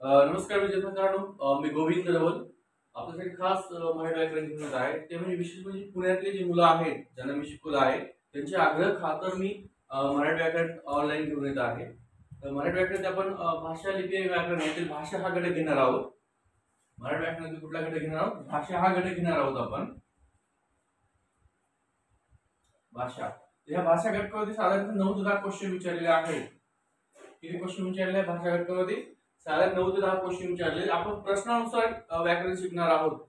नमस्कार विद्यार्थ्यांनो, मी गोविंद रवल आपल्यासाठी खास मराठी व्याकरण घेऊन येत आहे. ते म्हणजे विशेष म्हणजे पुण्यातले जे मुलं आहेत ज्यांना मी शिकवलं आहे त्यांचे आग्रह खातर मी मराठी व्याकरण ऑनलाईन घेऊन येत आहे. तर मराठी व्याकरणात आपण भाषा लिपी व्याकरण यातील भाषा हा घटक घेणार आहोत. मराठी व्याकरणातील कुठला घटक घेणार आहोत? भाषा हा घटक घेणार आहोत आपण. भाषा या भाषा घटकावरती साधारण 9 ते 10 क्वेश्चन विचारलेले आहेत. किती क्वेश्चन विचारले भाषा घटकावरती? साधारण 9 ते 10 क्वेश्चन विचारले. आपण प्रश्नानुसार व्याकरण शिकणार आहोत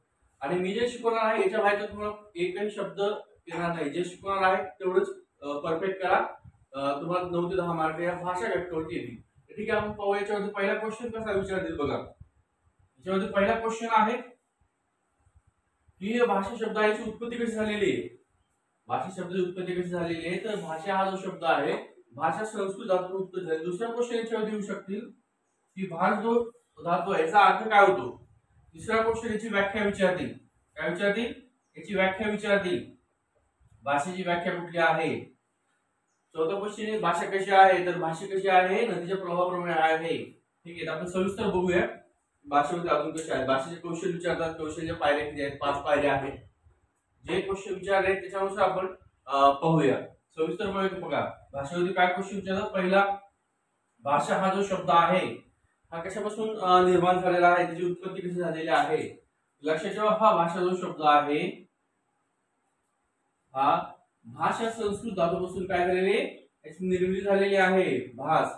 आणि मी जे शिकवणार आहे याच्या बाहेर तुम्हाला एकही शब्द येणार नाही. जे शिकवणार आहे तेवढंच परफेक्ट करा. तुम्हाला 9 ते 10 मार्क या भाषा घटकावरती येतील. ठीक आहे, आपण पाहू याच्यावरती पहिला क्वेश्चन कसा विचारतील बघा. याच्यावरती पहिला क्वेश्चन आहे की भाषा शब्दाची उत्पत्ती कशी झालेली आहे. भाषा शब्दाची उत्पत्ती कशी झालेली आहे तर भाषा हा जो शब्द आहे भाषा संस्कृत धातू उत्पत्ती झाली. दुसरा क्वेश्चन याच्यावरती येऊ शकतील की भाष जो धातू आहे याचा अर्थ काय होतो. तिसरा क्वेश्चन याची व्याख्या विचारतील. काय विचारतील? याची व्याख्या विचारतील. भाषेची व्याख्या कुठली आहे. चौथा क्वेश्चन भाषा कशी आहे तर भाषा कशी आहे नदीच्या प्रवाहाप्रमाणे आहे. ठीक आहे, आपण सविस्तर बघूया भाषेमध्ये अजून कशी आहे. भाषेचे कौशल्य विचारतात. कौशल्य पायऱ्या किती आहेत? 5 पायऱ्या आहेत. जे क्वेश्चन विचारले त्याच्यानुसार आपण पाहूया सविस्तर बघा. भाषेमध्ये काय क्वेश्चन विचारतात. पहिला, भाषा हा जो शब्द आहे हा कशापासून निर्माण झालेला आहे, त्याची उत्पत्ती कशी झालेली आहे. लक्षात ठेवा, हा भाषा जो शब्द आहे हा भाषा संस्कृत धातूपासून काय झालेली आहे, याची निर्मिती झालेली आहे. भास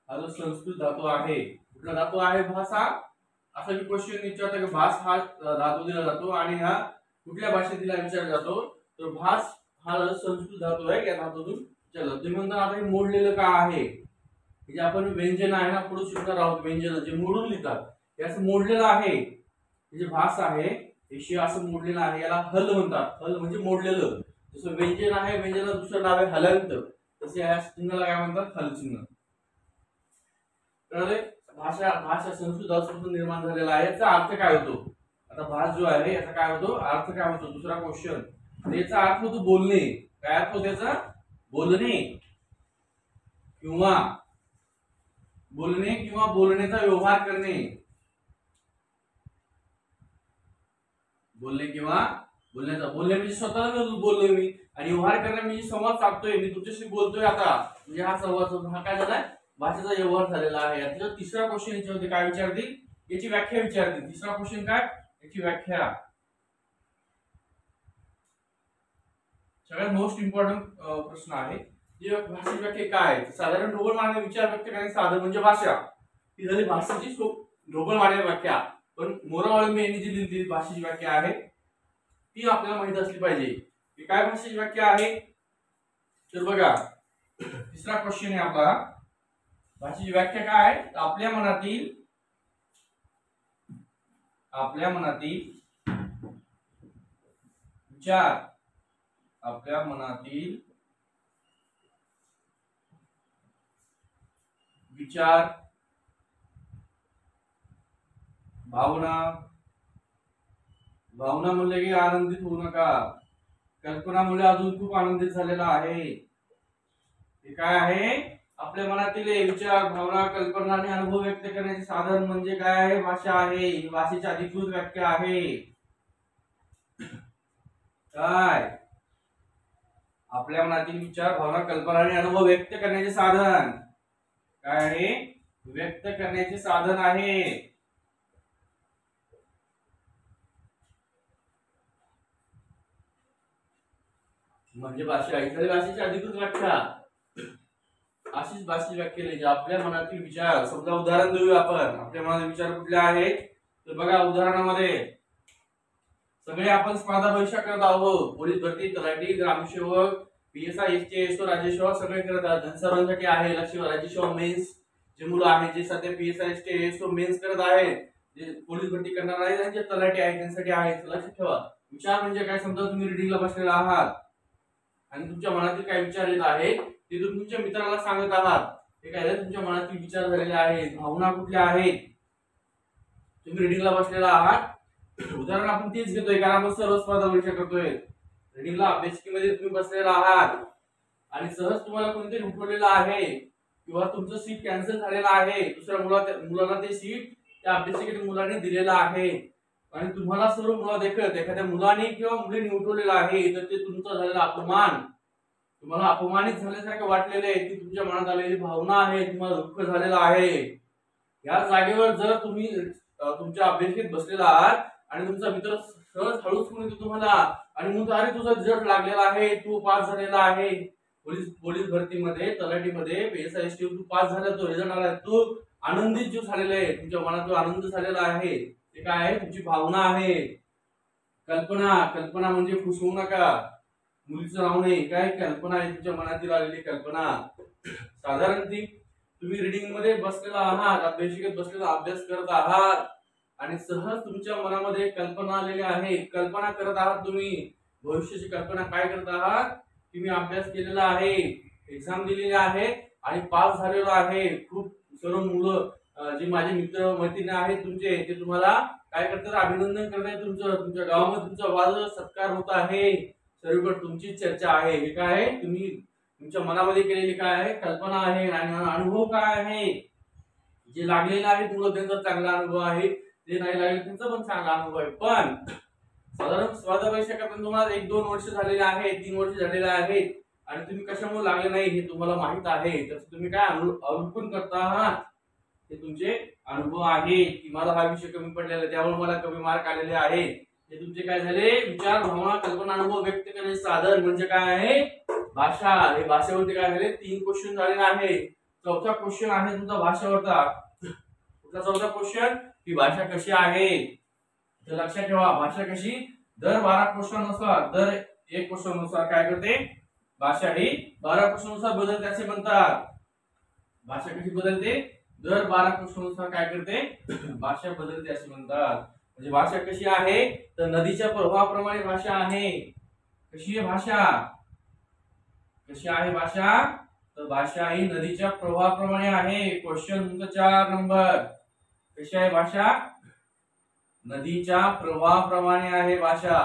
हा जो संस्कृत धातू आहे, कुठला धातू आहे भास हा. असा मी क्वेश्चन विचारतो की भास हा धातू दिला जातो आणि हा कुठल्या भाषेत दिला विचारला जातो तर भास हा संस्कृत धातू आहे. या धातूतून विचारला जातो. तुम्ही म्हणता आता हे मोडलेलं का आहे. जे आपण व्यंजन आहे ना पुढे शिकणार आहोत, व्यंजन जे मोडून लिहितात हे असं मोडलेलं आहे. हे जे भास आहे हे असं मोडलेलं आहे, याला हल म्हणतात. हल म्हणजे मोडलेलं. जसं व्यंजन आहे, व्यंजनाला दुसरं नाव आहे हलंत, तसे या चिन्हाला काय म्हणतात, हल चिन्ह. कळले. भाषा भाषा संस्कृत धातूपासून निर्माण झालेला आहे. याचा अर्थ काय होतो. आता भास जो आहे याचा काय होतो, अर्थ काय होतो. दुसरा क्वेश्चन, याचा अर्थ होतो बोलणे. काय अर्थ होतो त्याचा? बोलणे किंवा बोलणे किंवा बोलण्याचा व्यवहार करणे. बोलणे किंवा बोलण्याचा, बोलणे म्हणजे स्वतःला बोललोय मी आणि व्यवहार करणे म्हणजे संवाद साधतोय मी तुमच्याशी बोलतोय आता, म्हणजे हा संवाद हा काय झालाय, भाषेचा व्यवहार झालेला आहे. यातला तिसरा क्वेश्चन याच्यामध्ये काय विचारतील, याची व्याख्या विचारतील. तिसरा क्वेश्चन काय, याची व्याख्या. सगळ्यात मोस्ट इम्पॉर्टंट प्रश्न आहे. जे भाषेची व्याख्या काय. साधारण ढोबळ मानवी विचार व्यक्त करण्याचे साधन म्हणजे भाषा. ही झाली भाषेची ढोबळ मानवी व्याख्या. पण मोरावळंबे यांनी जी दिलेली भाषेची व्याख्या आहे ती आपल्याला माहित असली पाहिजे की काय भाषेची व्याख्या आहे. तर बघा तिसरा क्वेश्चन आहे आपला, भाषेची व्याख्या काय आहे. आपल्या मनातील विचार, आपल्या मनातील विचार, भावना म्हणले की आनंदित होऊ नका. कल्पना मुळे अजून खूप आनंदित झालेला आहे. हे काय आहे, आपल्या मनातील विचार, भावना, कल्पना आणि अनुभव व्यक्त करण्याचे साधन म्हणजे काय आहे, भाषा आहे. ही भाषेची अधिकृत व्याख्या आहे. काय, आपल्या मनातील विचार, भावना, कल्पना आणि अनुभव व्यक्त करण्याचे साधन काय आहे, व्यक्त करण्याचे साधन आहे. म्हणजे भाषा इतर भाषेची अधिकृत व्याख्या. अशीच भाषेची व्याख्या लिहायची. आपल्या मनातील विचार, समजा उदाहरण देऊया आपण. आपल्या मनातील विचार कुठले आहेत तर बघा उदाहरणामध्ये सगळे आपण स्पर्धा परीक्षा करत आहोत. पोलीस भरती, तलाठी, ग्रामसेवक, पीएसआय, एसटी, राज्यसेवा सगळे करत आहात. सर्वांसाठी आहे राज्यसेवा मेन्स. जे मुलं आहेत जे सध्या पीएसआय, एसटी, मेन्स करत आहेत, जे पोलीस भरती करणार आहेत आणि जे तलाठी आहेत त्यांच्यासाठी आहे. लक्षात ठेवा, विचार म्हणजे काय. समजा तुम्ही रिडिंगला बसलेला आहात आणि तुमच्या मनातील काय विचार येत आहेत ते तुम्ही तुमच्या मित्राला सांगत आहात. ते काय तुमच्या मनातील विचार झालेले आहेत. भावना कुठल्या आहेत. तुम्ही रिडिंगला बसलेला आहात. उदाहरण आपण तेच घेतोय कारण आपण सर्व स्पर्धा परीक्षा करतोय. रिडिंगला अभ्यासिकेमध्ये तुम्ही बसलेला आहात आणि सहज तुम्हाला कोणतरी उठवलेलं आहे किंवा तुमचं सीट कॅन्सल झालेलं आहे, दुसऱ्या मुलाला ते सीट त्या अभ्यासिकेच्या मुलाने दिलेलं आहे आणि तुम्हाला सर्व मुलं देखत एखाद्या मुलाने किंवा मुलीने उठवलेलं आहे, तर ते तुमचा झालेला अपमान, तुम्हाला अपमानित झाल्यासारखं वाटलेलं आहे, ती तुमच्या मनात आलेली भावना आहे, तुम्हाला दुःख झालेलं आहे. या जागेवर जर तुम्ही तुमच्या अभ्यासिकेत बसलेला आहात आणि तुमचा मित्र सहज हळूच म्हणतो तुम्हाला आणि म्हणतो अरे तुझा रिझल्ट लागलेला आहे, तू पास झालेला आहे, पोलीस भरतीमध्ये, तलाठीमध्ये, PSI तू पास झाला, तो रिझल्ट आला, तू आनंदित जो झालेला आहे, तुमच्या मनात जो आनंद झालेला आहे, ते काय आहे, तुमची भावना आहे. कल्पना, कल्पना म्हणजे खुश होऊ नका, मुलीचं नाव नाही, काय कल्पना आहे, तुमच्या मनातील आलेली कल्पना. साधारण ती तुम्ही रिडिंग मध्ये बसलेला आहात, अभ्यासिकेत बसलेला अभ्यास करत आहात आणि सहज तुमच्या मनामध्ये कल्पना आलेली आहे, कल्पना करत आहात, तुम्ही भविष्याची कल्पना काय करत आहात की मी अभ्यास केलेला आहे, एक्झाम दिलेली आहे आणि पास झालेलो आहे. खूप सर्व मुलं जी माझे मित्र मैत्रिणी आहेत तुमचे, ते तुम्हाला काय करतात, अभिनंदन करतात, तुमच्या गावामध्ये तुमचा वाद सत्कार होत आहे, सर्वकडे तुमची चर्चा आहे. हे काय आहे, तुम्ही तुमच्या मनामध्ये केलेली काय आहे, कल्पना आहे आणि अनुभव काय आहे. जे लागलेला आहे मुलं त्यांचा चांगला अनुभव आहे, जे नाही लागले त्यांचा पण चांगला अनुभव आहे. पण साधारण स्पर्धा परीक्षा करताना तुम्हाला 1-2 वर्ष झालेले आहे, 3 वर्ष झालेले आहेत आणि तुम्ही कशामुळे लागले नाही हे तुम्हाला माहित आहे, तर तुम्ही काय अवलोकन करता आहात, हे तुमचे अनुभव आहे की मला हा विषय कमी पडलेला त्यामुळे मला कमी मार्क आलेले आहे. हे तुमचे काय झाले, विचार, भावना, कल्पना, अनुभव व्यक्त करण्याचे साधन म्हणजे काय आहे, भाषा. हे भाषेवरती काय झाले, 3 क्वेश्चन झालेले आहे. चौथा क्वेश्चन आहे तुमचा भाषेवरचा. कुठला चौथा क्वेश्चन, ही भाषा कशी आहे, तर लक्षात ठेवा, भाषा कशी, दर 12 क्वेश्चन दर 1 क्वेश्चन नुसार काय करते, भाषा ही 12 क्वेश्चन नुसार बदलते असे म्हणतात. भाषा कशी बदलते, दर 12 क्वेश्चन नुसार काय करते, भाषा बदलते असे म्हणतात. म्हणजे भाषा कशी आहे, तर नदीच्या प्रवाहाप्रमाणे भाषा आहे. कशी आहे भाषा, कशी आहे भाषा, तर भाषा ही नदीच्या प्रवाहाप्रमाणे आहे. क्वेश्चन तुमचा 4 नंबर, कशी आहे भाषा, नदीच्या प्रवाहाप्रमाणे आहे भाषा,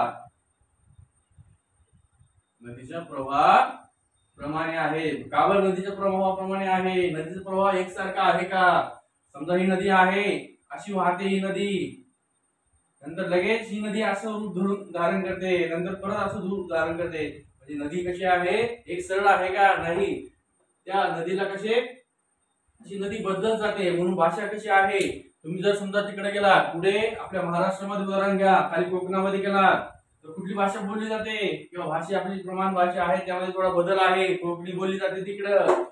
नदीच्या प्रवाहाप्रमाणे आहे. का बरं नदीच्या प्रवाहाप्रमाणे आहे, नदीचा प्रवाह एकसारखा आहे का, समजा ही नदी आहे, अशी वाहते ही नदी, नंतर लगेच ही नदी असं रूप धारण करते, नंतर परत असं रूप धारण करते, म्हणजे नदी कशी आहे, एक सरळ आहे का, नाही, त्या नदीला कसे अशी नदी बदलत जाते. म्हणून भाषा कशी आहे, तुम्ही जर समजा तिकडे गेला, पुढे आपल्या महाराष्ट्रामध्ये उदाहरण घ्या, खाली कोकणामध्ये गेलात तर कुठली भाषा बोलली जाते, किंवा भाषा आपली प्रमाण भाषा आहे त्यामध्ये थोडा बदल आहे. कोकणी बोलली जाते तिकडं,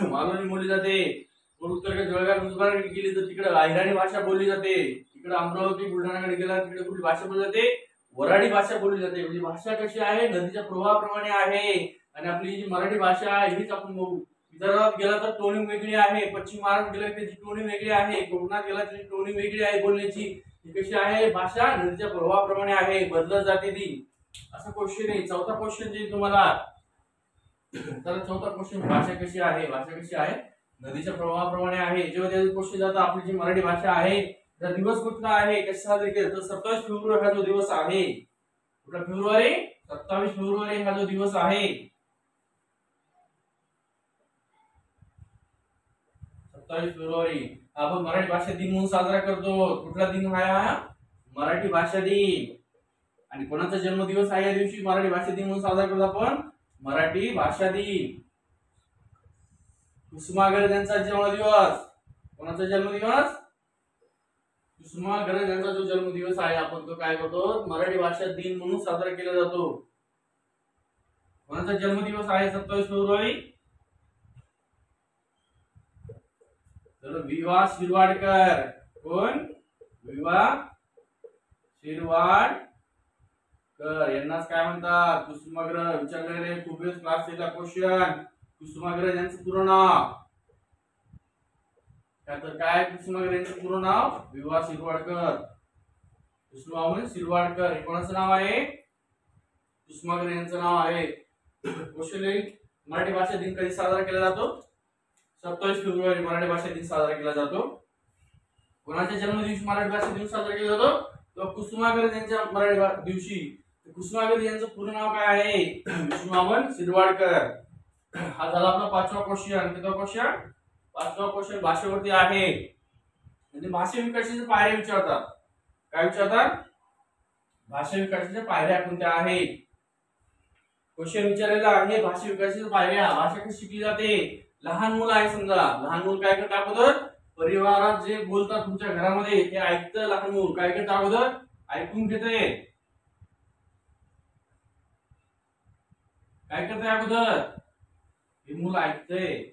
मालवणी बोलली जाते, उत्तर जळगाव गेली तर तिकडे अहिराणी भाषा बोलली जाते, तिकडे अमरावती बुलढाणाकडे गेला तिकडे कुठली भाषा बोलली जाते, वराडी भाषा बोलली जाते. म्हणजे भाषा कशी आहे, नदीच्या प्रवाहाप्रमाणे आहे. आणि आपली जी मराठी भाषा आहे हीच आपण बघू, विदर्भात गेला तर टोनिंग वेगळी आहे, पश्चिम महाराष्ट्र गेला त्याची टोनिंग वेगळी आहे, कोकणात गेला त्याची टोनिंग वेगळी आहे बोलण्याची. कशी आहे भाषा, नदीच्या प्रवाहाप्रमाणे आहे, बदलत जाते ती. असं क्वेश्चन आहे. चौथा क्वेश्चन जे तुम्हाला, तर चौथा क्वेश्चन, भाषा कशी आहे, भाषा कशी आहे, नदीच्या प्रवाहाप्रमाणे आहे. जेव्हा त्याचा क्वेश्चन जातो, आपली जी मराठी भाषा आहे तर दिवस कुठला आहे, कसा देखील, तर 27 फेब्रुवारी हा जो दिवस आहे, कुठला फेब्रुवारी, 27 फेब्रुवारी हा जो दिवस आहे, 27 फेब्रुवारी आपण मराठी भाषा दिन म्हणून साजरा करतो. कुठला दिन हा, मराठी भाषा दिन. आणि कोणाचा जन्मदिवस आहे या दिवशी मराठी भाषा दिन म्हणून साजरा करतो आपण, मराठी भाषा दिन. कुसुमाग्रज यांचा जन्मदिवस, कोणाचा जन्मदिवस, कुसुमाग्रज यांचा जो जन्मदिवस आहे आपण तो काय करतो, मराठी भाषा दिन म्हणून साजरा केला जातो. कोणाचा जन्मदिवस आहे 27 फेब्रुवारी, तर वि.वा. शिरवाडकर. कोण, वि.वा. शिरवाडकर यांनाच काय म्हणतात, कुसुमाग्रज. विचारलेले खूप वेळेस क्लास ला क्वेश्चन, कुसुमाग्रज यांचं पूर्ण नाव तर काय, कुसुमाग्रज यांचं पूर्ण नाव वि.वा. शिरवाडकर. कुसुमाग्रज शिरवाडकर हे कोणाचं नाव आहे, कुसुमाग्रज यांचं नाव आहे. क्वेश्चन, मराठी भाषा दिन कधी साजरा केला जातो, 27 फेब्रुवारी मराठी भाषा दिन साजरा केला जातो. कोणाच्या जन्मदिवशी मराठी भाषा दिन साजरा केला जातो, तर कुसुमाग्रज यांच्या मराठी दिवशी. कुसुमाग्रज यांचं पूर्ण नाव काय आहे, कुसुमाग्रज शिरवाडकर. हा झाला आपला 5वा क्वेश्चन. कितवा क्वेश्चन, 5वा क्वेश्चन भाषेवरती आहे. म्हणजे भाषा विकासाच्या पायऱ्या विचारतात. काय विचारतात? भाषा विकासाच्या पायऱ्या कोणत्या आहेत? क्वेश्चन विचारलेला आहे भाषा विकासाच्या पायऱ्या. भाषा कशी शिकली जाते? लहान मुलं आहे समजा, लहान मुलं काय करतात अगोदर? परिवारात जे बोलतात तुमच्या घरामध्ये ते ऐकतं. लहान मुलं काय करतं अगोदर? ऐकून घेते. काय करते अगोदर? हे मुलं ऐकतंय.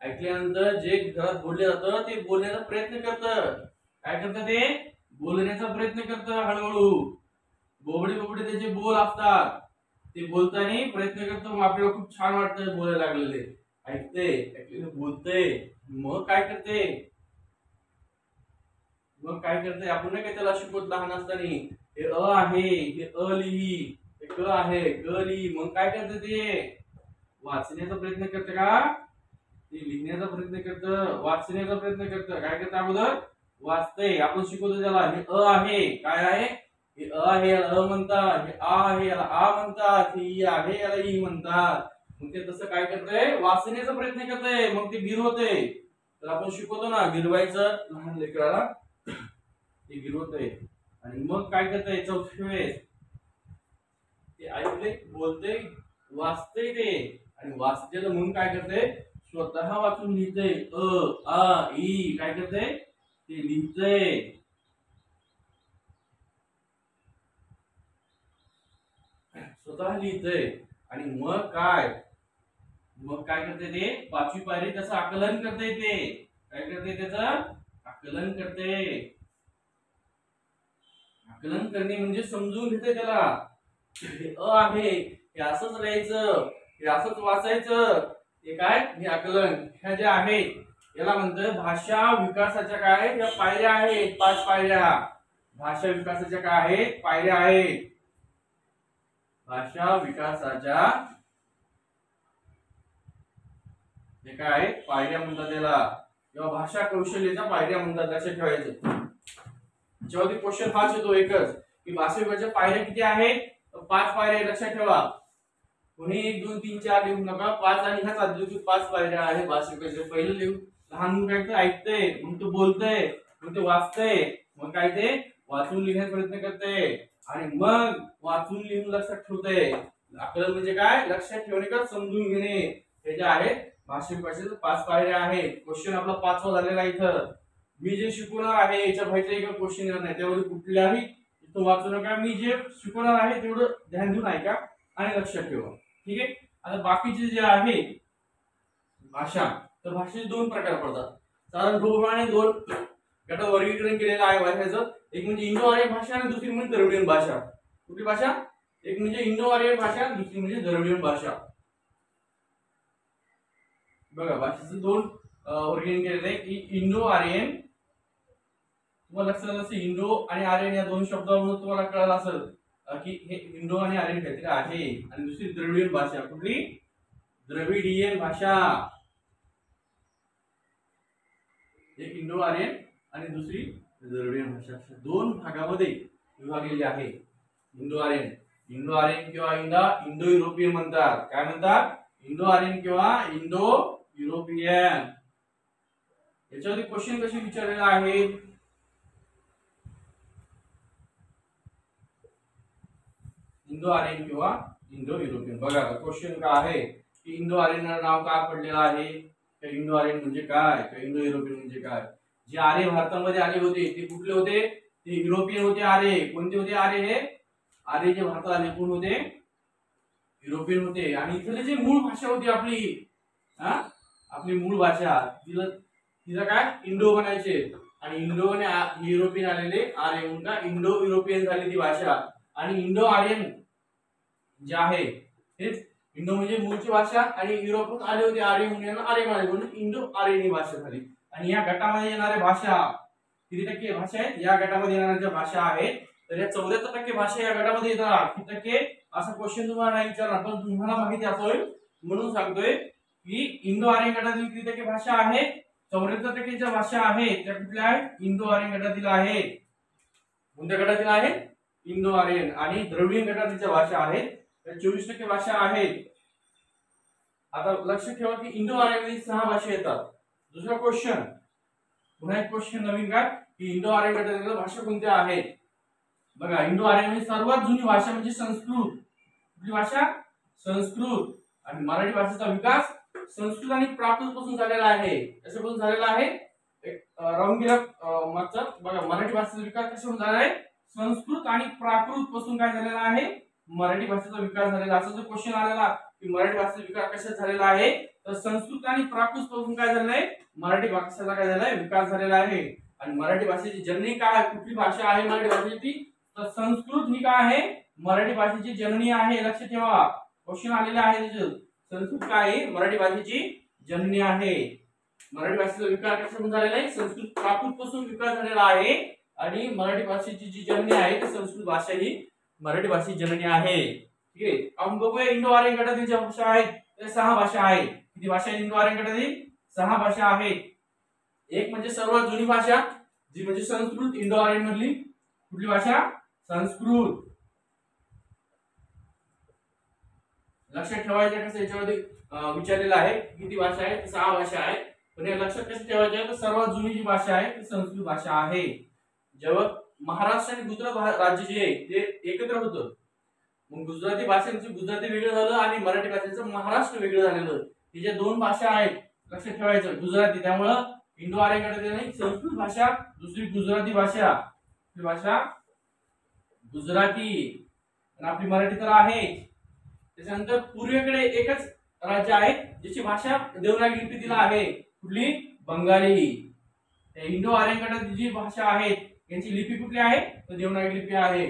ऐकल्यानंतर जे घरात बोलले जातं ते बोलण्याचा प्रयत्न करतं. काय करतं ते? बोलण्याचा प्रयत्न करतं हळूहळू. बोबडे बोबडे त्याचे बोल असतात. ते बोलताना प्रयत्न करतो. मग आपल्याला खूप छान वाटतं बोलायला लागलेले. ऐकते, ऐकलेलं बोलते. मग काय करते? मग काय करते? आपण नाही काय त्याला शिकवत लहान असताना हे अ आहे, हे अ लिही, हे क आहे, क लिही. मग काय करते ते? वाचण्याचा प्रयत्न करते का? ते लिहिण्याचा प्रयत्न करतं, वाचण्याचा प्रयत्न करतं. काय करतं अगोदर? वाचते. आपण शिकवतो त्याला हे अ आहे. काय आहे? हे अ आहे याला अ म्हणतात. हे आ आहे याला आ म्हणतात. हे ई आहे याला ई म्हणतात. मग ते तसं काय करतंय? वाचण्याचा प्रयत्न करतंय. मग ते गिरवते. तर आपण शिकवतो ना गिरवायचं लहान लेकराला, ते गिरवतंय. आणि मग काय करतंय? चौथ्या वेळेस ते ऐकले, बोलते, वाचते ते. आणि वाचतेलं म्हणून काय करते? स्वतः वाचून लिहिते. अ आ ई काय करते? ते लिहिते. स्वतः लिहिते. आणि मग काय? मग काय करते ते? 5वी पायरी त्याचं आकलन करते. ते काय करते? त्याचं आकलन करते. आकलन करणे म्हणजे समजून घेते त्याला. हे अ आहे, हे असंच लिहायचं, हे असंच वाचायचं. हे काय? हे आकलन. ह्या ज्या आहेत याला म्हणतात भाषा विकासाच्या काय? ह्या पायऱ्या आहेत. 5 पायऱ्या. भाषा विकासाच्या काय आहेत? पायऱ्या आहेत. भाषा विकासाच्या हे काय आहेत? पायऱ्या म्हणतात त्याला, किंवा भाषा कौशल्याच्या पायऱ्या म्हणतात. लक्षात ठेवायचं. जेव्हा ते क्वेश्चन हाच येतो एकच की भाषा विकासाच्या पायऱ्या किती आहेत? 5 पायऱ्या. लक्षात ठेवा. कोणी 1 2 3 4 लिहू नका. 5 आणि ह्याच आधी की 5 पायऱ्या आहेत भाषा विकासाच्या. पहिलं लिहू. लहान मुलं काय करते? ऐकते, मग तो बोलते, मग ते वाचते, मग काय ते वाचून लिहिण्याचा प्रयत्न करते, आणि मग वाचून लिहून लक्षात ठेवते. आकलन म्हणजे काय? लक्षात ठेवणे का समजून घेणे. हे जे आहेत भाषा विकासाच्या 5 पायऱ्या आहेत. क्वेश्चन आपला 5वा झालेला इथं. मी जे शिकवणार आहे याच्या बाहेरचा एक क्वेश्चन येणार नाही. त्यावर कुठल्याही इथं वाचू नका. मी जे शिकवणार आहे तेवढं ध्यान देऊन ऐका आणि लक्षात ठेवा. ठीक आहे. आता बाकीचे जे आहे भाषा, तर भाषेचे 2 प्रकार पडतात. साधारण ढोबळमाने 2 गटात वर्गीकरण केलेलं आहे भाषेचं. एक म्हणजे इंडो आर्यन भाषा आणि दुसरी म्हणजे द्रविडियन भाषा. कुठली भाषा? एक म्हणजे इंडो आर्यन भाषा आणि दुसरी म्हणजे द्रविडियन भाषा. बघा भाषेचं 2 वर्गीकरण केलेलं आहे की इंडो आर्यन. तुम्हाला लक्षात असेल इंडो आणि आर्यन या 2 शब्दावरून तुम्हाला कळलं असेल की हे इंडो आणि आर्यन काहीतरी आहे. आणि दुसरी द्रविडियन भाषा. कुठली? द्रविडियन भाषा. एक इंडो आर्यन आणि दुसरी द्रविडियन भाषा. 2 भागामध्ये विभागलेली आहे इंडो आर्यन. इंडो आर्यन किंवा इंडो युरोपियन म्हणतात. काय म्हणतात? इंडो आर्यन किंवा इंडो युरोपियन. याच्यावरती क्वेश्चन कसे विचारलेला आहे? इंडो आर्यन किंवा इंडो युरोपियन. बघा क्वेश्चन काय आहे की इंडो आर्यन नाव का पडलेलं आहे? इंडो आर्यन म्हणजे काय? इंडो युरोपियन म्हणजे काय? जे आर्य भारतामध्ये आले होते ते कुठले होते? ते युरोपियन होते. आर्य कोणते होते? आर्य हे आर्य जे भारतात आले कोण होते? युरोपियन होते. आणि इथली जी मूळ भाषा होती आपली, आपली मूळ भाषा, तिला काय इंडो म्हणायचे. आणि इंडो आणि युरोपियन आलेले आर्य म्हणून का इंडो युरोपियन झाली ती भाषा. आणि इंडो आर्यन जे आहे हेच इंडो म्हणजे मूळची भाषा, आणि युरोपात आले होते आर्य म्हणून आर्य म्हणून इंडो आर्यनी भाषा झाली. आणि या गटामध्ये येणाऱ्या भाषा किती टक्के भाषा आहेत? या गटामध्ये येणाऱ्या ज्या भाषा आहेत तर या 74% भाषा या गटामध्ये येतात. किती टक्के? असा क्वेश्चन तुम्हाला नाही विचारणार, पण तुम्हाला माहिती असेल म्हणून सांगतोय की इंडो आर्यन गटातील किती टक्के भाषा आहेत? 74% ज्या भाषा आहेत त्या कुठल्या आहेत? इंडो आर्यन गटातील आहेत. कोणत्या गटातील आहेत? Indo Aryan. आणि द्रविडियन गटातील ज्या भाषा आहेत त्या 24% भाषा आहेत. आता लक्ष ठेवा की इंडो आर्यन मध्ये 6 भाषा येतात. दुसरा क्वेश्चन, पुन्हा एक क्वेश्चन नवीन काय की इंडो आर्यन गटातील भाषा कोणत्या आहेत? बघा, इंडो आर्यन सर्वात जुनी भाषा म्हणजे संस्कृत. कुठली भाषा? संस्कृत. आणि मराठी भाषेचा विकास संस्कृत आणि प्राकृत पासून झालेला आहे. कशापासून झालेला आहे? राहून गेला मागचा. बघा, मराठी भाषेचा विकास कशापासून झाला आहे? संस्कृत आणि प्राकृत पासून काय झालेला आहे? मराठी भाषेचा विकास झालेला. असा जो क्वेश्चन आलेला की मराठी भाषेचा विकास कशात झालेला आहे, तर संस्कृत आणि प्राकृत पासून काय झालेला आहे? मराठी भाषेचा काय झालाय? विकास झालेला आहे. आणि मराठी भाषेची जननी काय, कुठली भाषा आहे मराठी भाषेची? तर संस्कृत ही काय आहे? मराठी भाषेची जननी आहे. लक्ष ठेवा, क्वेश्चन आलेला आहे त्याच्यात. संस्कृत काय आहे? मराठी भाषेची जननी आहे. मराठी भाषेचा विकास कशापासून झालेला आहे? संस्कृत प्राकृत पासून विकास झालेला आहे. आणि मराठी भाषेची जी जननी आहे ती संस्कृत भाषा ही मराठी भाषेची जननी आहे. ठीक आहे. आपण बघूया इंडो आर्यन गटातील ज्या भाषा आहेत त्या 6 भाषा आहेत. किती भाषा आहेत इंडो आर्यन गटातील? 6 भाषा आहेत. एक म्हणजे सर्वात जुनी भाषा जी म्हणजे संस्कृत. इंडो आर्यन मधली कुठली भाषा? संस्कृत. लक्षात ठेवायचं कसं याच्यामध्ये विचारलेलं आहे किती भाषा आहेत? 6 भाषा आहेत. पण हे लक्षात कसं ठेवायचं तर सर्वात जुनी जी भाषा आहे ती संस्कृत भाषा आहे. जेव्हा महाराष्ट्र आणि गुजरात राज्य जे आहे ते एकत्र होतं, मग गुजराती भाषेचं गुजराती वेगळं झालं आणि मराठी भाषेचं महाराष्ट्र वेगळं झालेलं. ही ज्या 2 भाषा आहेत लक्षात ठेवायचं गुजराती. त्यामुळं इंडो आर्यन गटातील नाही संस्कृत भाषा, दुसरी गुजराती भाषा. ही भाषा गुजराती आणि आपली मराठी तर आहे. त्याच्यानंतर पूर्वेकडे एकच राज्य आहे ज्याची भाषा देवनागरी लिपीतील आहे. कुठली? बंगाली. त्या इंडो आर्यन गटातील जी भाषा आहेत यांची लिपी कुठली आहे? तर देवनागरी लिपी आहे.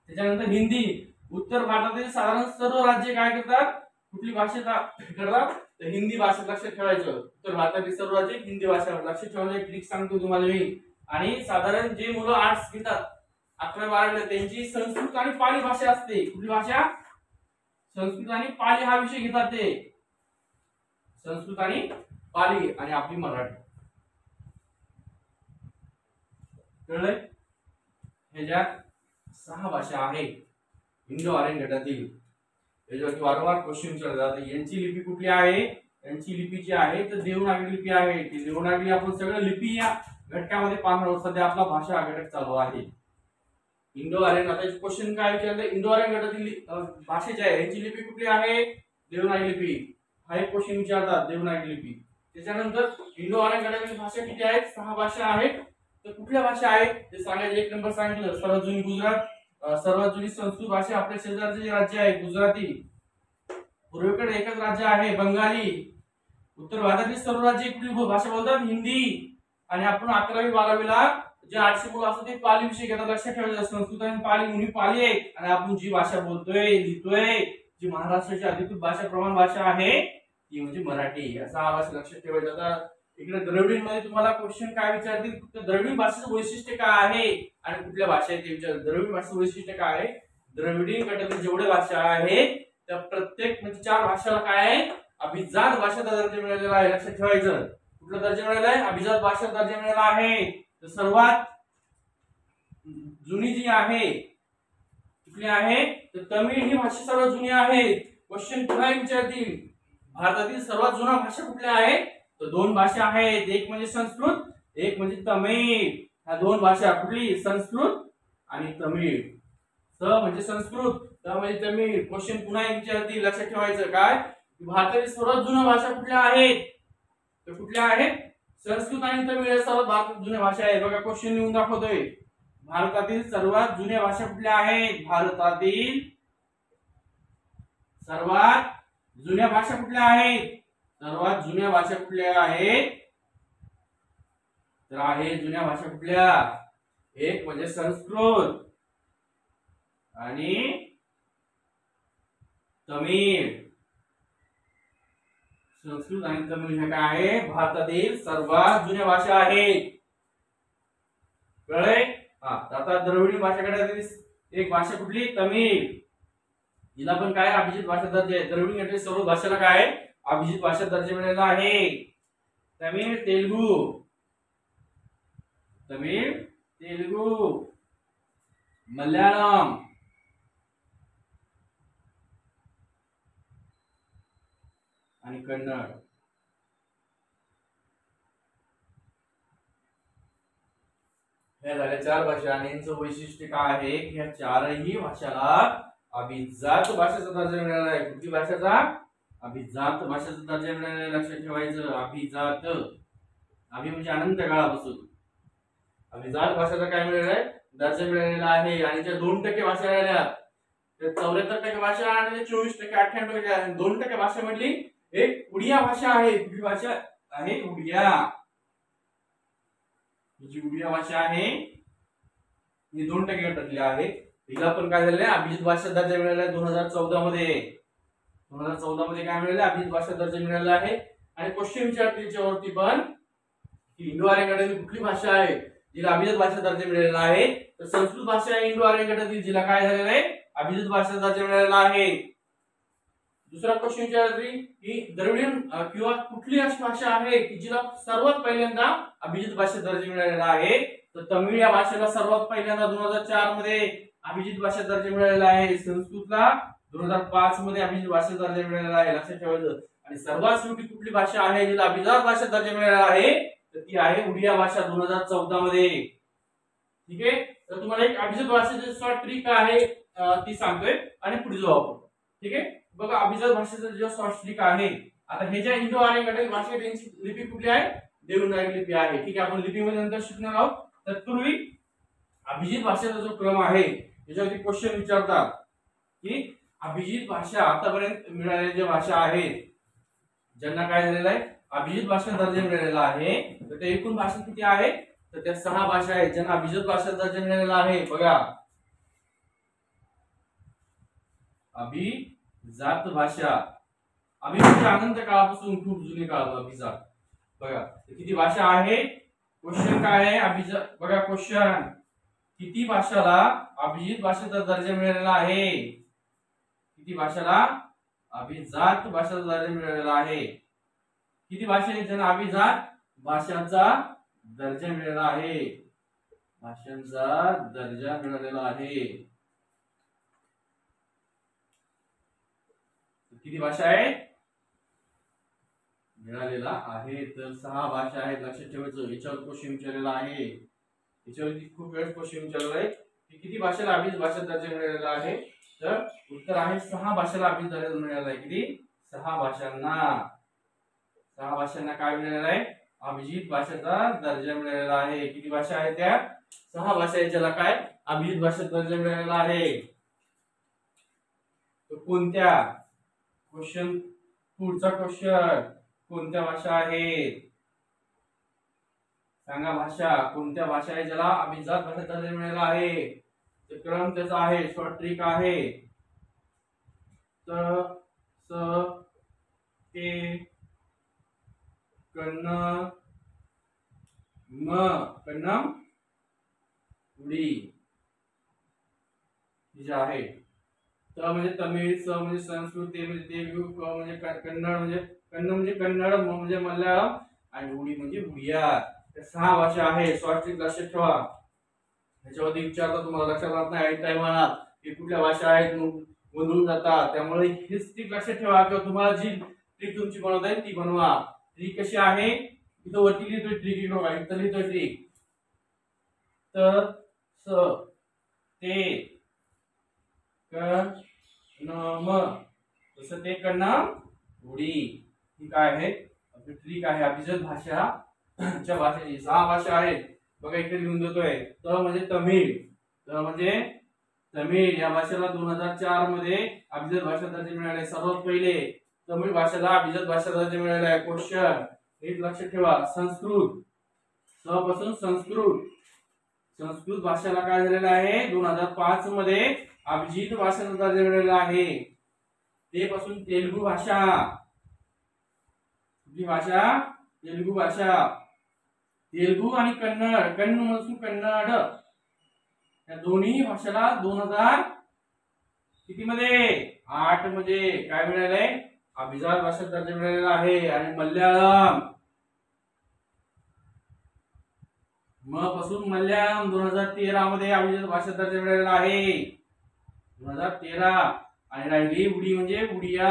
त्याच्यानंतर हिंदी. उत्तर भारतातील साधारण सर्व राज्य काय करतात? कुठली भाषा करतात? तर हिंदी भाषा. लक्षात ठेवायचं, उत्तर भारतातील सर्व राज्य हिंदी भाषा. लक्षात ठेवायचं, एक ट्रिक सांगतो तुम्हाला मी. आणि साधारण जे मुलं आर्ट्स घेतात 11-12 त्यांची संस्कृत आणि पाली भाषा असते. कुठली भाषा? संस्कृत आणि पाली हा विषय घेतात ते. संस्कृत आणि पाली आणि आपली मराठी. कळलंय? ह्याच्यात 6 भाषा आहेत इंडो आर्यन गटातील. याच्यावरती वारंवार क्वेश्चन विचारतात. यांची लिपी कुठली आहे? यांची लिपी जी आहे तर देवनागरी लिपी आहे. ती देवनागरी आपण सगळं लिपी या घटकामध्ये पाहणार आहोत. सध्या आपला भाषा घटक चालू आहे. Indo Aryan. आता क्वेश्चन काय विचारलं? इंडो आर्यन गटातील भाषेची आहे यांची लिपी कुठली आहे? देवनागरी लिपी. हा एक क्वेश्चन विचारतात, देवनागरी लिपी. त्याच्यानंतर इंडो आर्यन गटातील भाषा किती आहेत? 6 भाषा आहेत. तर कुठल्या भाषा आहेत ते सांगायचं. 1 नंबर सांगितलं सर्वात जुनी गुजरात, सर्वात जुनी संस्कृत भाषा आपल्या शेजारचे जे राज्य आहे गुजराती. पूर्वेकडे एकच राज्य आहे बंगाली. उत्तर भारतातील सर्व राज्य कुठली भाषा बोलतात? हिंदी. आणि आपण 11वी-12वीला जे 800 मुलं असतात ते पाली विषय घेतात. लक्षात ठेवायचं, संस्कृत आणि पाली दोन्ही पाली आहे. आणि आपण जी भाषा बोलतोय लिहितोय जी महाराष्ट्राची अधिकृत भाषा प्रमाण भाषा आहे ती म्हणजे मराठी. असा हा भाषा लक्षात ठेवायचा. आता इकडे द्रविडीण मध्ये तुम्हाला क्वेश्चन काय विचारतील? द्रविडीण भाषेचं वैशिष्ट्य काय आहे आणि कुठल्या भाषा आहेत ते विचारतात. द्रविडीण भाषेचं वैशिष्ट्य काय आहे? द्रविडीण गटातील जेवढे भाषा आहेत त्या प्रत्येक म्हणजे 4 भाषाला काय आहे? अभिजात भाषेचा दर्जा मिळालेला आहे. लक्षात ठेवायचं. कुठला दर्जा मिळालेला आहे? अभिजात भाषा दर्जा मिळालेला आहे. तर सर्वात जुनी जी आहे कुठली आहे? तर तमिळ ही भाषा सर्वात जुनी आहे. क्वेश्चन पुन्हा विचारतील भारतातील सर्वात जुना भाषा कुठल्या आहे? तर 2 भाषा आहेत. एक म्हणजे संस्कृत, एक म्हणजे तमिळ. ह्या 2 भाषा कुठली? संस्कृत आणि तमिळ. स म्हणजे संस्कृत, त म्हणजे तमिळ. क्वेश्चन पुन्हा विचारतील. लक्षात ठेवायचं काय? भारतातील सर्वात जुन्या भाषा कुठल्या आहेत? तर कुठल्या आहेत? संस्कृत आणि तमिळ या सर्वात भारतातील जुन्या भाषा आहेत. बघा क्वेश्चन लिहून दाखवतोय. भारतातील सर्वात जुन्या भाषा कुठल्या आहेत? भारतातील सर्वात जुन्या भाषा कुठल्या आहेत? सर्वात जुन्या भाषा कुठल्या आहेत? तर आहे जुन्या भाषा कुठल्या? एक म्हणजे संस्कृत आणि तमिळ. संस्कृत आणि तमिळ ह्या काय आहे? भारतातील सर्वात जुन्या भाषा आहेत. कळले? हा. आता द्रविडीण भाषागटातील एक भाषा कुठली? तमिळ. हिला पण काय अभिजित भाषा दर्जा आहे. द्रविडीण गटातील सर्व भाषेला काय आहे? अभिजित भाषा दर्जा मिळालेला आहे. तमिळ, तेलुगू, तमिळ, तेलुगू, मल्याळम, आणि कन्नड. ह्या झाल्या 4 भाषा आणि यांचं वैशिष्ट्य काय आहे की ह्या 4ही भाषाला अभिजात भाषेचा दर्जा मिळाला आहे. कुठली भाषेचा? अभिजात भाषेचा दर्जा मिळाला आहे. लक्षात ठेवायचं, अभिजात. अभि म्हणजे अनंत काळापासून अभिजात भाषेचा काय मिळाला आहे? दर्जा मिळालेला आहे. आणि ज्या 2% भाषा राहिल्या त्या 74% भाषा आणि 24% 98% आणि 2% भाषा म्हटली एक उडिया भाषा आहे. कुठली भाषा आहे? उडिया. जी उडिया भाषा आहे ही 2% गटातली आहे. हिला पण काय झालंय? अभिजित भाषा दर्जा मिळाला आहे 2014 मध्ये. 2014 मध्ये काय मिळालं? अभिजित भाषा दर्जा मिळाला आहे. आणि क्वेश्चन विचारते त्याच्यावरती पण की इंडो आर्यन गटातील कुठली भाषा आहे जिला अभिजात भाषा दर्जा मिळालेला आहे? तर संस्कृत भाषा आहे इंडो आर्यन गटातील जिला काय झालेलं आहे? अभिजात भाषा दर्जा मिळालेला आहे. दुसरा क्वेश्चन विचारते की द्रविडियन किंवा कुठली अशी भाषा आहे की जिला सर्वात पहिल्यांदा अभिजात भाषा दर्जा मिळालेला आहे? तर तमिळ या भाषेला सर्वात पहिल्यांदा 2004 मध्ये अभिजात भाषा दर्जा मिळालेला आहे. संस्कृतला 2005 मध्ये अभिजात भाषा दर्जा मिळालेला आहे. लक्षात ठेवायचं. आणि सर्वात शेवटी कुठली भाषा आहे जिला अभिजात भाषा दर्जा मिळालेला आहे? तर ती आहे उडिया भाषा 2014 मध्ये. ठीक आहे. तर तुम्हाला एक अभिजात भाषेची शॉर्ट ट्रिक आहे ती सांगतोय आणि पुढे जाऊ आपण. ठीक आहे. बघा अभिजात भाषेचं जे शॉर्ट ट्रिक आहे, आता हे ज्या इंडो आर्यन गटातील भाषा त्यांची लिपी कुठली आहे? देवनागरी लिपी आहे. ठीक आहे. आपण लिपीमध्ये नंतर शिकणार आहोत. तत्पूर्वी अभिजित भाषेचा जो क्रम आहे त्याच्यावरती क्वेश्चन विचारतात की अभिजित भाषा आतापर्यंत मिळालेल्या ज्या भाषा आहेत ज्यांना काय झालेलं आहे? अभिजित भाषा दर्जा मिळालेला आहे. तर त्या एकूण भाषा किती आहे? तर त्या 6 भाषा आहेत ज्यांना अभिजात भाषा दर्जा मिळालेला आहे. बघा अभिजात भाषा. अभि म्हणजे अनंत काळापासून खूप जुनी काळ अभिजात. बघा किती भाषा आहे? क्वेश्चन काय आहे? अभिजात. बघा क्वेश्चन किती भाषाला अभिजित भाषेचा दर्जा मिळालेला आहे? किती भाषाला अभिजात भाषेचा दर्जा मिळालेला आहे? किती भाषा आहेत ज्यांना अभिजात भाषांचा दर्जा मिळालेला आहे? भाषांचा दर्जा मिळालेला आहे. किती भाषा आहेत मिळालेला आहे? तर 6 भाषा आहेत. लक्षात ठेवायचं. याच्यावर क्वेश्चन विचारलेला आहे. याच्यावरती खूप वेळेस क्वेश्चन विचारलेला आहे की किती भाषेला अभिजात भाषा दर्जा मिळालेला आहे? तर उत्तर आहे 6 भाषेला अभिजात दर्जा मिळालेला आहे. किती? 6 भाषांना. 6 भाषांना काय मिळालेला आहे? अभिजित भाषेचा दर्जा मिळालेला आहे. किती भाषा आहेत त्या? 6 भाषा आहेत ज्याला काय अभिजित भाषेचा दर्जा मिळालेला आहे. तर कोणत्या? क्वेश्चन पुढचा क्वेश्चन कोणत्या भाषा आहेत? सांगा भाषा. कोणत्या भाषा आहे ज्याला अभिजात भाषा दर्जा मिळालेला आहे? तर क्रम त्याचा आहे. शॉर्ट ट्रिक आहे. त स ते कन्न म कन्नम उडी जे आहे. त म्हणजे तमिळ, स म्हणजे संस्कृत, ते म्हणजे तेलुगू, क म्हणजे कन्नड, म्हणजे कन्न म्हणजे कन्नड, म म्हणजे मल्याळम आणि उडी म्हणजे उडिया. त्या 6 भाषा आहे. शॉर्ट ट्रिक लक्षात ठेवा. ह्याच्यावरती विचारता तुम्हाला लक्षात राहत नाही ऐन टाइमाला की कुठल्या भाषा आहेत गोंधळून जातात. त्यामुळे हीच ट्रिक लक्षात ठेवा किंवा तुम्हाला जी ट्रिक तुमची बनवता येईल ती बनवा. ट्रिक कशी आहे? इथं वरती लिहितोय ट्रिक, इथं लिहितोय ट्रिक. त स ते कन्नम तसं ते कन्नम उडी. ही काय आहे? आपली ट्रिक आहे. अभिजात भाषाच्या भाषेची 6 भाषा आहेत. बघा इकडे लिहून देतोय. त म्हणजे तमिळ. त म्हणजे तमिळ या भाषेला 2004 मध्ये अभिजात भाषा दर्जा मिळाले. सर्वात पहिले तमिळ भाषेला अभिजात भाषा दर्जा मिळाला आहे. क्वेश्चन एक लक्षात ठेवा. संस्कृत. स पासून संस्कृत. संस्कृत भाषेला काय झालेलं आहे? 2005 मध्ये अभिजित भाषेचा दर्जा मिळालेला आहे. ते पासून तेलुगू भाषा. कुठली भाषा? तेलुगू भाषा. तेलुगू आणि कन्नड. कन्नड या दोन्ही भाषेला 2000 किती मध्ये? 8 मध्ये काय मिळालंय? अभिजात भाषा दर्जा मिळालेला आहे. आणि मल्याळम म पासून मल्याळम 2013 मध्ये अभिजात भाषा दर्जा मिळालेला आहे. 2013. आणि राहिली उडी म्हणजे उडिया.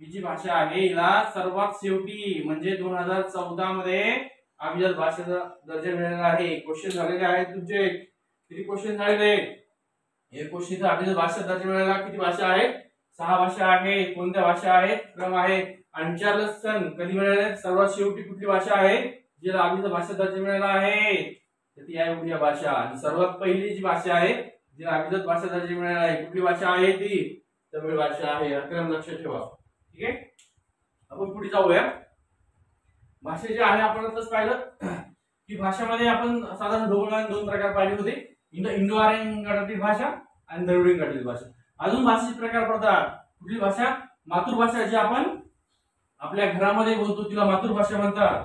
ही जी भाषा आहे हिला सर्वात शेवटी म्हणजे 2014 मध्ये अभिजात भाषेचा दर्जा मिळालेला आहे. क्वेश्चन झालेले आहेत तुमचे. किती क्वेश्चन झालेले? हे क्वेश्चन अभिजात भाषेचा दर्जा मिळालेला किती भाषा आहेत? 6 भाषा आहेत. कोणत्या भाषा आहेत? क्रम आहे. आणि चार्ल्स सन कधी मिळाले? सर्वात शेवटी कुठली भाषा आहे जिला अभिजात भाषेचा दर्जा मिळाला आहे? तर ती आहे उडिया भाषा. आणि सर्वात पहिली जी भाषा आहे जिला अभिजात भाषेचा दर्जा मिळाला आहे कुठली भाषा आहे? ती तमिळ भाषा आहे. हा क्रम लक्षात ठेवा. ठीक आहे, आपण पुढे जाऊया. भाषा जी आहे आपण आताच पाहिलं की भाषेमध्ये आपण साधारण दोन प्रकार पाहिले होते. इंडो आर्यन गटातील भाषा आणि द्रविडियन गटातील भाषा. अजून भाषेचे प्रकार पडतात. कुठली भाषा? मातृभाषा जी आपण आपल्या घरामध्ये बोलतो तिला मातृभाषा म्हणतात.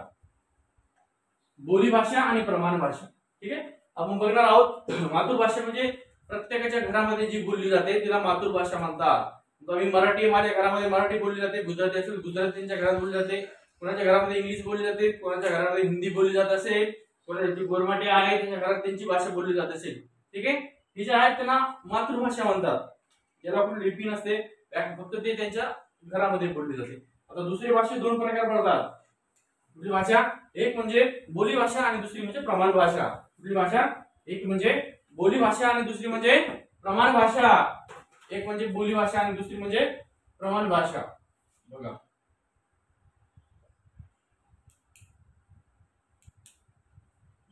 बोली भाषा आणि प्रमाण भाषा. ठीक आहे, आपण बघणार आहोत. मातृभाषा म्हणजे प्रत्येकाच्या घरामध्ये जी बोलली जाते तिला मातृभाषा म्हणतात. मी मराठी, माझ्या घरामध्ये मराठी बोलली जाते. गुजराती असेल गुजरातींच्या घरात बोलली जाते. कोणाच्या घरामध्ये इंग्लिश बोलली जाते. कोणाच्या घरामध्ये हिंदी बोलली जात असेल. कोणाची गोरमाटी आहे त्यांच्या घरात त्यांची भाषा बोलली जात असेल. ठीक आहे, ही जे आहेत त्यांना मातृभाषा म्हणतात. ज्याला आपण लिपी नसते, फक्त ते त्यांच्या घरामध्ये बोलली जाते. आता दुसरी भाषा दोन प्रकार पडतात. कुठली भाषा? एक म्हणजे बोली भाषा आणि दुसरी म्हणजे प्रमाण भाषा. कुठली भाषा? एक म्हणजे बोली भाषा आणि दुसरी म्हणजे प्रमाण भाषा. एक म्हणजे बोली भाषा आणि दुसरी म्हणजे प्रमाण भाषा. बघा,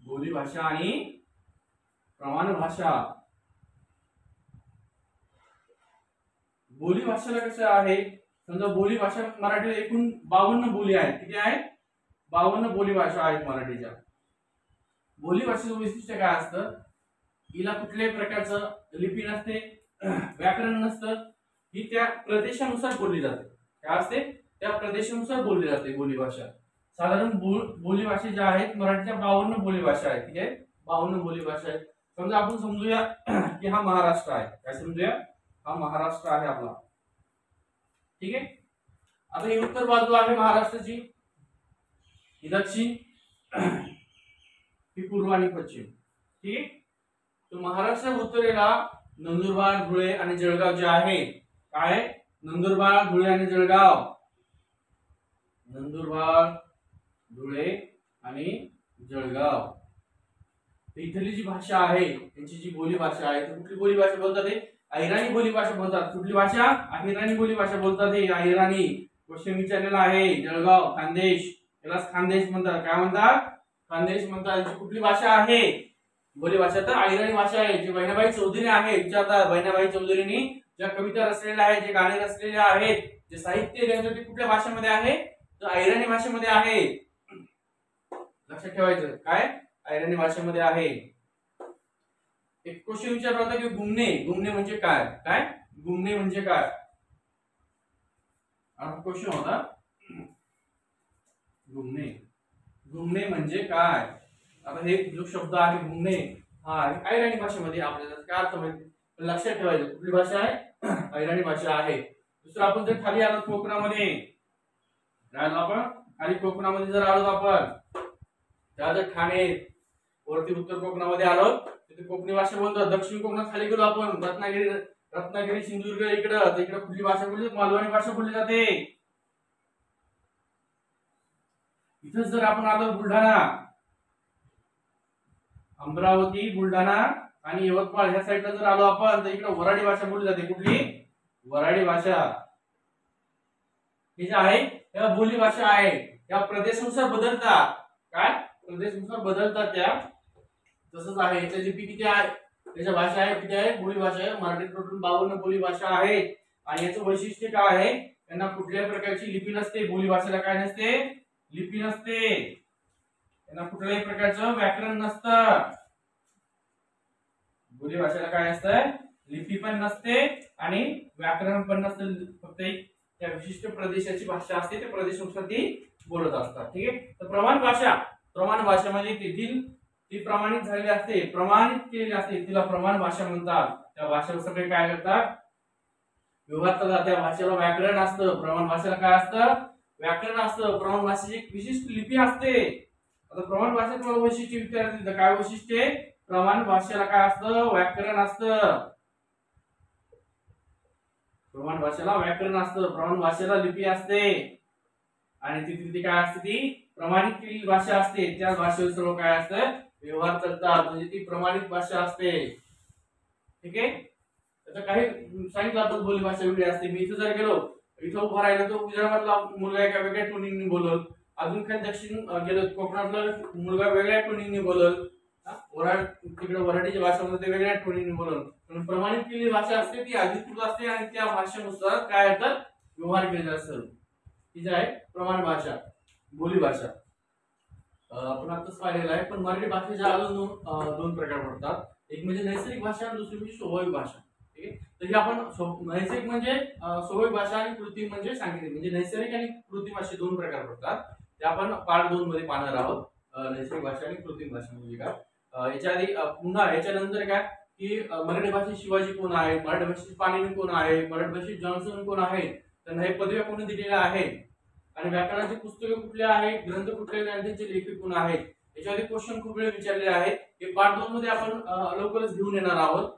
बोली भाषा आणि प्रमाण भाषा. बोली भाषेला कसं आहे? समजा बोली भाषा मराठीला एकूण 52 बोली आहेत. किती आहेत? 52 बोली भाषा आहेत मराठीच्या. बोली भाषेचं वैशिष्ट्य काय असतं? हिला कुठल्याही प्रकारचं लिपी नसते, व्याकरण नसतं. ही त्या प्रदेशानुसार बोलली जाते. काय असते? त्या प्रदेशानुसार बोलली जाते बोली भाषा. साधारण बोली भाषा ज्या आहेत मराठीच्या 52 बोली भाषा आहेत. ठीक आहे, 52 बोली भाषा आहेत. समजा आपण समजूया की हा महाराष्ट्र आहे. काय समजूया? हा महाराष्ट्र आहे आपला. ठीक आहे, आता ही उत्तर बाजू आहे महाराष्ट्राची, ही दक्षिण, ही पूर्व आणि पश्चिम. ठीक आहे, तर महाराष्ट्र उत्तरेला नंदुरबार, धुळे आणि जळगाव जे आहे. काय? नंदुरबार, धुळे आणि जळगाव. नंदुरबार, धुळे आणि जळगाव. इथली जी भाषा आहे त्यांची जी बोली भाषा आहे ती कुठली बोली भाषा बोलतात? ते अहिराणी बोली भाषा बोलतात. कुठली भाषा? अहिराणी बोली भाषा बोलतात. हे अहिराणी क्वेश्चन विचारलेला आहे. जळगाव, खानदेश, याला खानदेश म्हणतात. काय म्हणतात? खानदेश म्हणतात. कुठली भाषा आहे बोली भाषा? तर अहिराणी भाषा आहे. जी बहिणाबाई चौधरी आहे विचारतात. बहिणाबाई चौधरींनी ज्या कविता रचलेल्या आहेत, जे गाणे रचलेले आहेत, जे साहित्य त्यांचं ते कुठल्या भाषेमध्ये आहे? तर अहिराणी भाषेमध्ये आहे. लक्षात ठेवायचं. काय? अहिराणी भाषेमध्ये आहे. एक क्वेश्चन विचारला होता की गुमणे, गुमणे म्हणजे काय? काय गुमणे म्हणजे काय? हा क्वेश्चन होता. गुमणे, गुमणे म्हणजे काय? आता हे जो शब्द आहे गुमणे हा अहिराणी भाषेमध्ये आपल्याला काय अर्थ माहिती लक्षात ठेवायचं. कुठली भाषा आहे? अहिराणी भाषा आहे. दुसरं आपण जर खाली आलो कोकणामध्ये, आपण खाली कोकणामध्ये जर आलो आपण, त्या जर ठाणे वरती उत्तर कोकणामध्ये आलो तिथे कोकणी भाषा बोलतात. दक्षिण कोकणात खाली गेलो आपण रत्नागिरी सिंधुदुर्ग इकडं, तर इकडे कुठली भाषा बोलली? मालवणी भाषा बोलली जाते. इथं जर आपण आलो बुलढाणा, अमरावती, बुलढाणा आणि यवतमाळ ह्या साईडला जर आलो आपण तर इकडे वराडी भाषा बोलली जाते. कुठली? वराडी भाषा. ही जी आहे त्या बोली भाषा आहे. या प्रदेशानुसार बदलतात. काय? प्रदेशानुसार बदलतात त्या. तसंच आहे. याची लिपी किती आहे? त्याच्या भाषा आहे किती आहे? बोली भाषा आहे. मराठीत टोटल 52 बोली भाषा आहेत. आणि याचं वैशिष्ट्य काय आहे? त्यांना कुठल्याही प्रकारची लिपी नसते. बोली भाषेला काय नसते? लिपी नसते. त्यांना कुठल्याही प्रकारचं व्याकरण नसतं. बोली भाषेला काय नसतं? लिपी पण नसते आणि व्याकरण पण नसतं. फक्त त्या विशिष्ट प्रदेशाची भाषा असते. त्या प्रदेशानुसार ती बोलत असतात. ठीक आहे, तर प्रमाण भाषा, प्रमाण भाषेमध्ये तेथील ती प्रमाणित झालेली असते, प्रमाणित केलेली असते, तिला प्रमाण भाषा म्हणतात. त्या भाषेवर सगळे काय करतात? व्यवहार करतात. त्या भाषेला व्याकरण असतं. प्रमाण भाषेला काय असतं? व्याकरण असतं. प्रमाण भाषेची एक विशिष्ट लिपी असते. आता प्रमाण भाषेत मला वैशिष्ट्य विचारतील तर काय वैशिष्ट्य? प्रमाण भाषेला काय असतं? व्याकरण असतं. प्रमाण भाषेला व्याकरण असतं. प्रमाण भाषेला लिपी असते. आणि ती काय असते, ती प्रमाणित केलेली भाषा असते, त्या भाषेवर सर्व काय असतं, व्यवहार चालतात, म्हणजे ती प्रमाणित भाषा असते. ठीक आहे. आता काही सांगितलं आपण बोली भाषा वेगळी असते. मी इथं जर गेलो, इथं उभा राहिलो तो गुजरातमधला मुलगा एका वेगळ्या टोनिंगने बोलल, अजून काही दक्षिण गेलो कोकणातला मुलगा वेगळ्या टोनिंगने बोलल, वराड तिकडे वराडीच्या भाषेमध्ये ते वेगळ्या टोनिंगने बोलल. पण प्रमाणित केलेली भाषा असते ती अधिकृत असते आणि त्या भाषेनुसार काय होतात, व्यवहार केले असतात. ही जी आहे प्रमाण भाषा, बोली भाषा. आपण आताच पाहिलेलं आहे. पण मराठी भाषेच्या अजून दोन प्रकार पडतात. एक म्हणजे नैसर्गिक भाषा आणि दुसरी म्हणजे स्वाभाविक भाषा. ठीक आहे. तर ही आपण नैसर्गिक म्हणजे स्वाभाविक भाषा आणि कृत्रिम म्हणजे सांगितले. म्हणजे नैसर्गिक आणि कृत्रिम असे दोन प्रकार पडतात. ते आपण पार्ट 2 मध्ये पाहणार आहोत. नैसर्गिक भाषा आणि कृत्रिम भाषा म्हणजे काय. याच्या आधी पुन्हा याच्यानंतर काय की मराठी भाषेत शिवाजी कोण आहे, मराठी भाषेत पाणिनी कोण आहे, मराठी भाषेत जॉन्सन कोण आहे, त्यांना हे पदव्या कोणी दिलेल्या आहेत, आणि व्याकरणाची पुस्तके कुठले आहेत, ग्रंथ कुठले, ग्रंथांचे लेखक कोण आहेत, याच्यामध्ये क्वेश्चन खूप वेळ विचारले आहेत. हे पार्ट 2 मध्ये आपण लवकरच घेऊन येणार आहोत.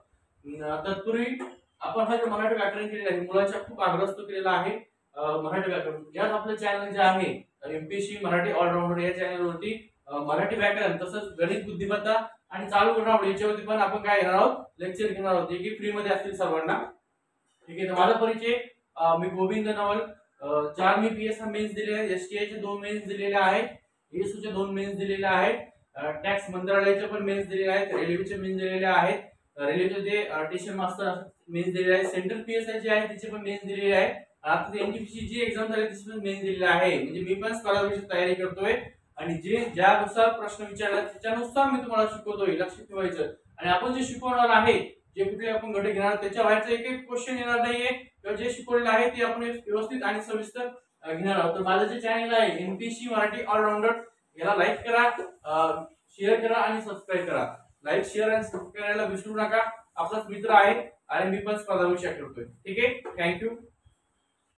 तत्पूर्वी आपण हा जो मराठी व्याकरण केलेला आहे, मुलांच्या खूप आग्रस्त केलेला आहे. मराठी व्याकरण यात आपलं चॅनल जे आहे एमपीएससी मराठी ऑलराऊंडर, या चॅनलवरती मराठी व्याकरण तसंच गणित बुद्धिमत्ता आणि चालू घडामोडी याच्यावरती पण आपण काय घेणार आहोत, लेक्चर घेणार आहोत, जे की फ्री मध्ये असतील सर्वांना. ठीक आहे. तर माझा परिचय, मी गोविंद नवल. 4 मी पीएस मेन्स दिलेले आहेत, एसटीआय चे 2 मेन्स दिलेले आहेत, एसयू चे 2 मेन्स दिलेले आहेत, टॅक्स मंत्रालयाचे पण मेन्स दिलेले आहेत, रेल्वेचे मेन्स दिलेले आहेत, रेल्वेचे जे स्टेशन मास्टर मेन्स दिलेले आहेत, सेंट्रल पीएसआय जे आहे त्याचे पण मेन्स दिलेले आहेत. आता एनटीपीसी जी एक्झाम झाली त्याची पण मेन्स दिलेले आहे. म्हणजे मी पण स्कॉलरशिप तयारी करतोय आणि जे ज्यानुसार प्रश्न विचारला त्याच्यानुसार मी तुम्हाला शिकवतोय, लक्ष ठेवायचं. आणि आपण जे शिकवणार आहे, जे कुठले आपण घटक घेणार त्याच्या बाहेरचं एक एक क्वेश्चन येणार नाहीये, किंवा जे शिकवलेलं आहे ते आपण व्यवस्थित आणि सविस्तर घेणार आहोत. तर माझं जे चॅनल आहे एमपीएससी मराठी ऑलराऊंडर, याला लाईक करा, शेअर करा आणि सबस्क्राईब करा. लाईक, शेअर आणि सबस्क्राईब करायला विसरू नका. आपलाच मित्र आहे आणि मी पण स्पर्धा विषय करतोय. ठीक आहे. थँक्यू.